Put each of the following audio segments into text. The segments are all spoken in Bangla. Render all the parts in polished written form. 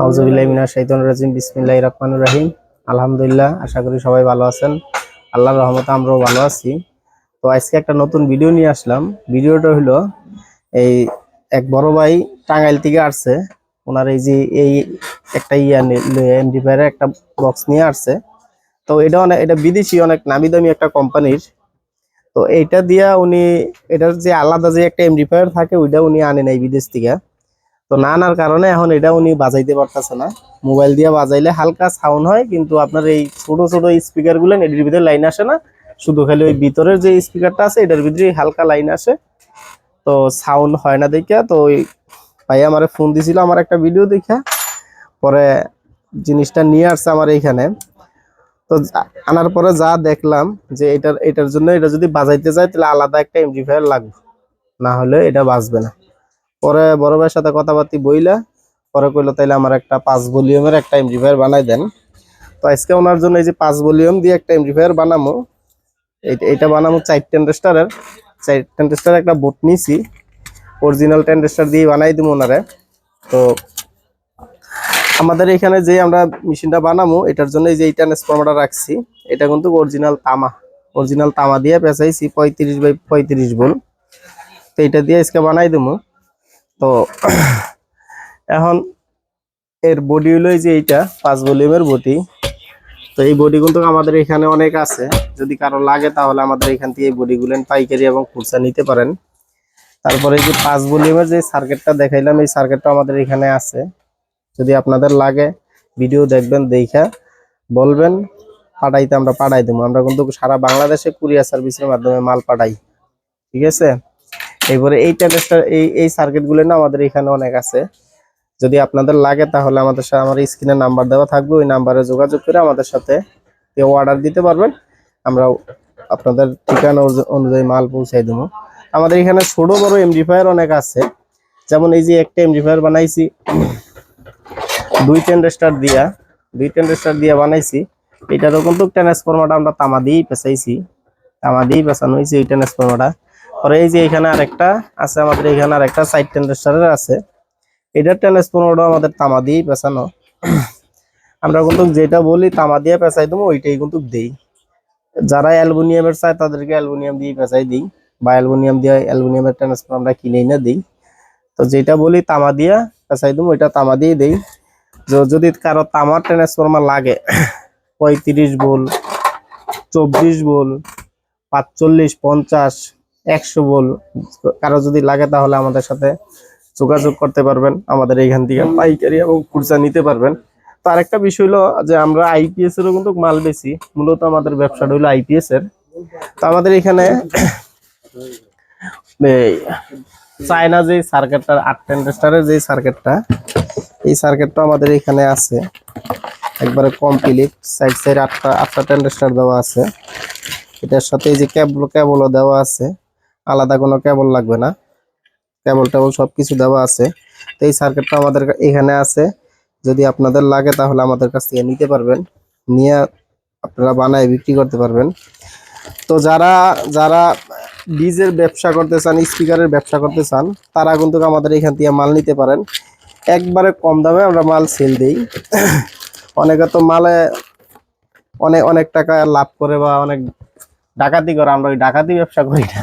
আউযুবিল্লাহি মিনাশ শাইতানির রাজিম। বিসমিল্লাহির রহমানির রহিম। আলহামদুলিল্লাহ, আশা করি সবাই ভালো আছেন। আল্লাহর রহমতে আমরাও ভালো আছি। তো আজকে একটা নতুন ভিডিও নিয়ে আসলাম। ভিডিওটা হলো এই এক বড় ভাই টাঙ্গাইল থেকে আসছে। ওনার এই যে এই একটা এমডিফায়ারের একটা বক্স নিয়ে আসছে। তো এটা বিদেশি অনেক নামি দামি একটা কোম্পানির। তো এইটা দিয়া উনি এটার যে আলাদা যে একটা এমডিফায়ার থাকে ওইটা উনি আনে নাই বিদেশ থেকে। তো না আনার কারণে এখন এটা উনি বাজাইতে পারতেছে না। মোবাইল দিয়ে বাজাইলে হালকা সাউন্ড হয়, কিন্তু আপনার এই ছোট ছোট স্পিকার গুলো এটির ভিতরে লাইন আসে না। শুধু খালি ওই ভিতরের যে স্পিকারটা আছে এটার ভিতরে হালকা লাইন আসে। তো সাউন্ড হয় না দেখা। তো ওই ভাই আমার ফোন দিছিল আমার একটা ভিডিও দেখা, পরে জিনিসটা নিয়ে আসছে আমার এইখানে। তো আনার পরে যা দেখলাম যে এটার জন্য এটা যদি বাজাইতে যায় তাহলে আলাদা একটা এমপ্লিফায়ার লাগবে, না হলে এটা বাজবে না। পরে বড় ভাইয়ের সাথে কথাবার্তি বইলা পরে কইলো তাইলে আমার একটা 5 ভলিউমের একটা এমপ্লিফায়ার বানাই দেন। তো আজকে ওনার জন্য এই যে 5 ভলিউম দিয়ে একটা এমপ্লিফায়ার বানামো। এটা বানামো 4 ট্রানজিস্টরের। 4 ট্রানজিস্টরের একটা বোর্ড নিছি, অরিজিনাল ট্রানজিস্টর দিয়ে বানাই দিব ওনারে। তো আমাদের এখানে যে আমরা মেশিনটা বানামো এটার জন্য এই যে এই ট্রান্সফরমারটা রাখছি, এটা কিন্তু অরিজিনাল তামা দিয়ে পেঁচাইছি 35/35 ভোল্ট। তো এটা দিয়ে আজকে বানাই দেবো। তো এখন এর বডি হলো যে এইটা 5 ভলিউমের বডি। তো এই বডি কিন্তু আমাদের এখানে অনেক আছে, যদি কারো লাগে তাহলে আমাদের এখান থেকে এই বডিগুলো পাইকারি এবং খুচরা নিতে পারেন। তারপরে এই যে 5 ভলিউমের যে সার্কিটটা দেখাইলাম এই সার্কিটটা আমাদের এখানে আছে। যদি আপনাদের লাগে ভিডিও দেখবেন, দেখা বলবেন, পাঠাইতে আমরা পাঠাই দেবো। আমরা কিন্তু সারা বাংলাদেশে কুরিয়ার সার্ভিসের মাধ্যমে মাল পাঠাই, ঠিক আছে। এরপরে এই ট্রানজিস্টর এই সার্কিটগুলো না আমাদের এখানে অনেক আছে। যদি আপনাদের লাগে তাহলে আমাদের সাথে আমার স্ক্রিনে নাম্বার দেওয়া থাকবে, ওই নাম্বারে যোগাযোগ করে আমাদের সাথে অর্ডার দিতে পারবেন। আমরা আপনাদের ঠিকানা অনুযায়ী মাল পৌঁছাই দেবো। আমাদের এখানে ছোট বড় এমপ্লিফায়ার অনেক আছে। যেমন এই যে একটা এমপ্লিফায়ার বানাইছি 2 ট্রানজিস্টর দিয়া বানাইছি। এটারও কিন্তু ট্রান্সফরমারটা আমরা তামা দিয়েই পেঁচানো হয়েছে এই ট্রান্সফরমারটা। পরে এই যে এখানে আরেকটা আছে, আমাদের এখানে আরেকটা 4 ট্রানজিস্টরের আছে। এটার ট্রান্সফরমারটা আমাদের তামা দিয়েই পেঁচানো। আমরা কিন্তু যেটা বলি তামা দিয়ে পেঁচাই দেবো ওইটাই কিন্তু দেই। যারা অ্যালুমিনিয়ামের চায় তাদেরকে অ্যালুমিনিয়াম দিয়ে পেঁচাই দিই, বা অ্যালুমিনিয়ামের ট্রান্সফরমার আমরা কিনে না দিই। তো যেটা বলি তামা দিয়ে পেঁচাই দেবো ওইটা তামা দিয়ে দেই। যদি কারো তামার ট্রান্সফরমার লাগে 35 ভোল্ট, 24 ভোল্ট, 45, 50, 100 ভোল্ট কারো যদি লাগে তাহলে আমাদের সাথে যোগাযোগ করতে পারবেন। আমাদের এইখান থেকে পাইকারি এবং খুচরা নিতে পারবেন। তো আরেকটা বিষয় হলো যে আমরা আইপিএস এরও কিন্তু মাল বেশি। মূলত আমাদের ব্যবসাটা হলো আইপিএস এর। তো আমাদের এখানে চায়না যে সার্কিটটা 8 ট্রানজিস্টরের যে সার্কিটটা, এই সার্কিটটা আমাদের এখানে আছে একবারে কমপ্লিট। সাইড আটটা ট্রানজিস্টর দেওয়া আছে। এটার সাথে এই যে কেবলও দেওয়া আছে, আলাদা কোনো কেবল লাগবে না, কেবল সবকিছু দেওয়া আছে। তো এই সার্কিটটা আমাদের এখানে আছে। যদি আপনাদের লাগে তাহলে আমাদের কাছ থেকে নিতে পারবেন, নিয়ে আপনারা বানায় বিক্রি করতে পারবেন। তো যারা যারা ডিজের ব্যবসা করতে চান, স্পিকারের ব্যবসা করতে চান, তারা কিন্তু আমাদের এখান থেকে মাল নিতে পারেন। একবারে কম দামে আমরা মাল সেল দিই। অনেকে তো মালে অনেক অনেক টাকা লাভ করে বা অনেক ডাকাতি করে, আমরা ওই ডাকাতি ব্যবসা করি না,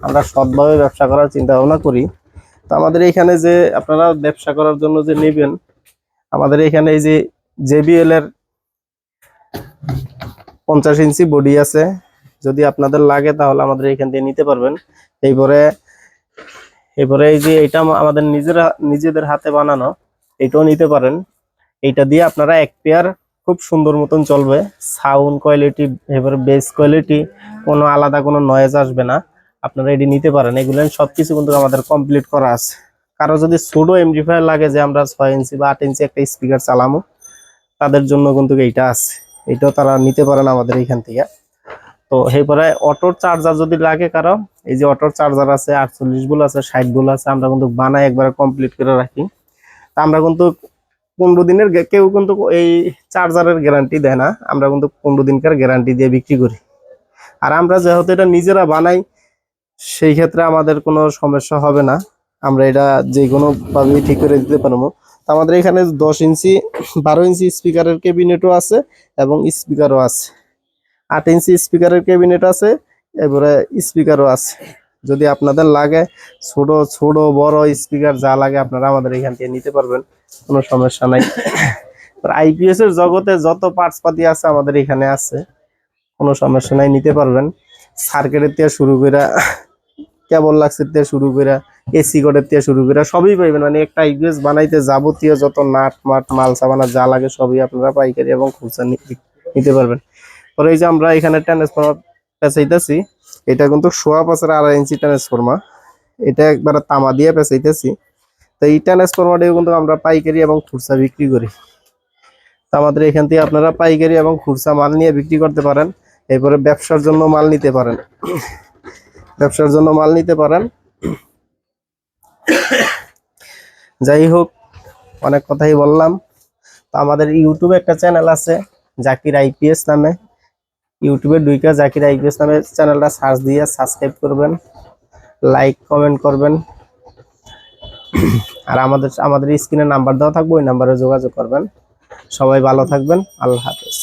আমরা সৎভাবে ব্যবসা করার চিন্তা ভাবনা করি। তো আমাদের এখানে যে আপনারা ব্যবসা করার জন্য যে নেবেন, আমাদের এখানে এই যে জেবিএল এর 50 ইঞ্চি বডি আছে। যদি আপনাদের লাগে তাহলে আমাদের এখান থেকে নিতে পারবেন। এরপরে এই যে এটা আমাদের নিজেদের হাতে বানানো, এটাও নিতে পারেন। এইটা দিয়ে আপনারা এক পেয়ার খুব সুন্দর মতন চলবে। সাউন্ড কোয়ালিটি, এবারে বেস কোয়ালিটি, কোনো আলাদা কোনো নয়েজ আসবে না। আপনারা এটি নিতে পারেন। এগুলো সবকিছু কিন্তু আমাদের কমপ্লিট করা আছে। কারো যদি ছোট এমপ্লিফায়ার লাগে যে আমরা 6 ইঞ্চি বা 8 ইঞ্চি একটা স্পিকার চালামো, তাদের জন্য কিন্তু এইটা আছে, এটাও তারা নিতে পারেন আমাদের এইখান থেকে। তো এরপরে অটোর চার্জার যদি লাগে কারো, এই যে অটোর চার্জার আছে 48 ভোল্ট আছে, 60 ভোল্ট আছে, আমরা কিন্তু বানাই একবারে কমপ্লিট করে রাখি। তা আমরা কিন্তু 15 দিনের, কেউ কিন্তু এই চার্জারের গ্যারান্টি দেয় না, আমরা কিন্তু 15 দিনকার গ্যারান্টি দিয়ে বিক্রি করি। আর আমরা যেহেতু এটা নিজেরা বানাই, সেই ক্ষেত্রে আমাদের কোনো সমস্যা হবে না, আমরা এটা যে কোনো ভাবে ঠিক করে দিতে পারবো। তো আমাদের এখানে 10 ইঞ্চি 12 ইঞ্চি স্পিকারের ক্যাবিনেটও আছে এবং স্পিকারও আছে। 8 ইঞ্চি স্পিকারের ক্যাবিনেট আছে, এবারে স্পিকারও আছে। যদি আপনাদের লাগে ছোট ছোট বড় স্পিকার যা লাগে আপনারা আমাদের এখান থেকে নিতে পারবেন, কোনো সমস্যা নাই। আইপিএস এর জগতে যত পার্টস পাতি আছে আমাদের এখানে আছে, কোনো সমস্যা নাই, নিতে পারবেন। সার্কিটের থেকে শুরু করে কেবল লাক্সের থেকে শুরু করে এসি কোডের থেকে শুরু করে সবই পাইবেন। মানে একটা আইপিএস বানাইতে যাবতীয় যত নাট মাট মাল সামানা যা লাগে সবই আপনারা পাইকারি এবং খুচরা নিতে পারবেন। পরে এই যে আমরা এখানে ট্রান্সফরমার পেঁচাইতেছি, এটা কিন্তু 1.5 2.5 ইঞ্চি ট্রান্সফরমার, এটা একবার তামা দিয়ে পেঁচাইতেছি। তো এই ট্রান্সফরমারটিও কিন্তু আমরা পাইকারি এবং খুচরা বিক্রি করি। তো আমাদের এখান থেকে আপনারা পাইকারি এবং খুচরা মাল নিয়ে বিক্রি করতে পারেন। এরপরে ব্যবসার জন্য মাল নিতে পারেন, ব্যবসার জন্য মাল নিতে পারেন। যাই হোক, অনেক কথাই বললাম। তো আমাদের ইউটিউবে একটা চ্যানেল আছে জাকির আইপিএস নামে, ইউটিউবে ঢুইকা জাকির আইপিএস নামে চ্যানেলটা সার্চ দিয়ে সাবস্ক্রাইব করবেন, লাইক কমেন্ট করবেন। আর আমাদের স্ক্রিনে নাম্বার দেওয়া থাকবে, ওই নাম্বারে যোগাযোগ করবেন। সবাই ভালো থাকবেন, আল্লাহ হাফেজ।